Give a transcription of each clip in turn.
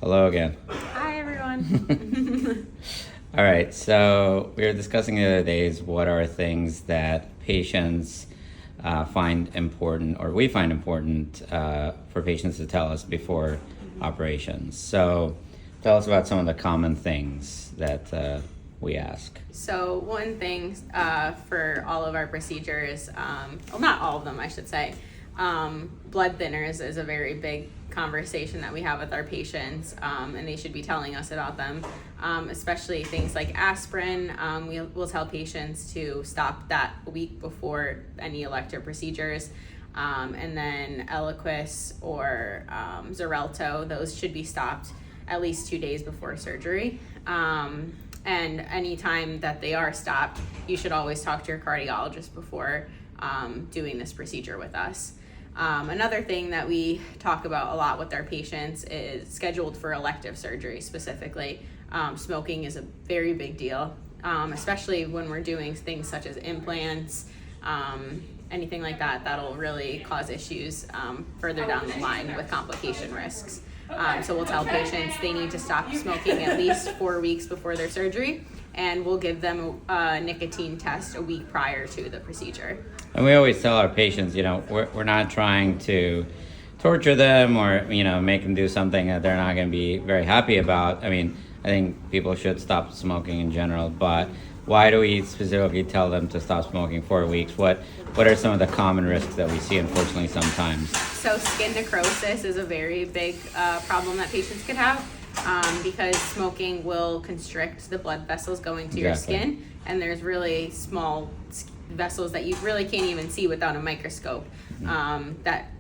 Hello again. Hi, everyone. All right, so we were discussing the other days what are things that patients find important, or we find important for patients to tell us before operations. So tell us about some of the common things that we ask. So one thing for all of our procedures, well, not all of them, I should say, blood thinners is a very big conversation that we have with our patients, and they should be telling us about them, especially things like aspirin. We'll tell patients to stop that a week before any elective procedures. And then Eliquis or Xarelto, those should be stopped at least 2 days before surgery. And anytime that they are stopped, you should always talk to your cardiologist before doing this procedure with us. Another thing that we talk about a lot with our patients is scheduled for elective surgery specifically. Smoking is a very big deal, especially when we're doing things such as implants, anything like that, that'll really cause issues further down the line with complication risks. So we'll tell patients they need to stop smoking at least 4 weeks before their surgery, and we'll give them a nicotine test a week prior to the procedure. And we always tell our patients, we're not trying to torture them or, make them do something that they're not going to be very happy about. I mean, I think people should stop smoking in general, but why do we specifically tell them to stop smoking 4 weeks? What are some of the common risks that we see, unfortunately, sometimes? So skin necrosis is a very big problem that patients could have because smoking will constrict the blood vessels going to your skin, and there's really small vessels that you really can't even see without a microscope that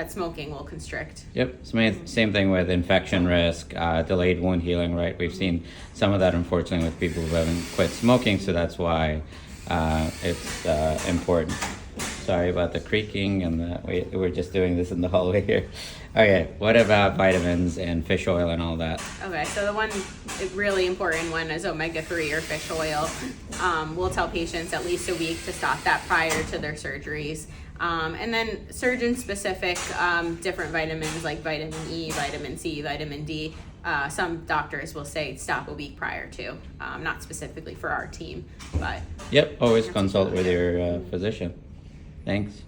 smoking will constrict. Yep, same thing with infection risk, delayed wound healing, right? We've seen some of that, unfortunately, with people who haven't quit smoking, so that's why it's important. Sorry about the creaking, and we're just doing this in the hallway here. Okay, what about vitamins and fish oil and all that? Okay, so the one really important one is omega-3 or fish oil. We'll tell patients at least a week to stop that prior to their surgeries. And then surgeon-specific different vitamins like vitamin E, vitamin C, vitamin D. Some doctors will say stop a week prior to, not specifically for our team, but... Yep, always consult with your physician. Thanks.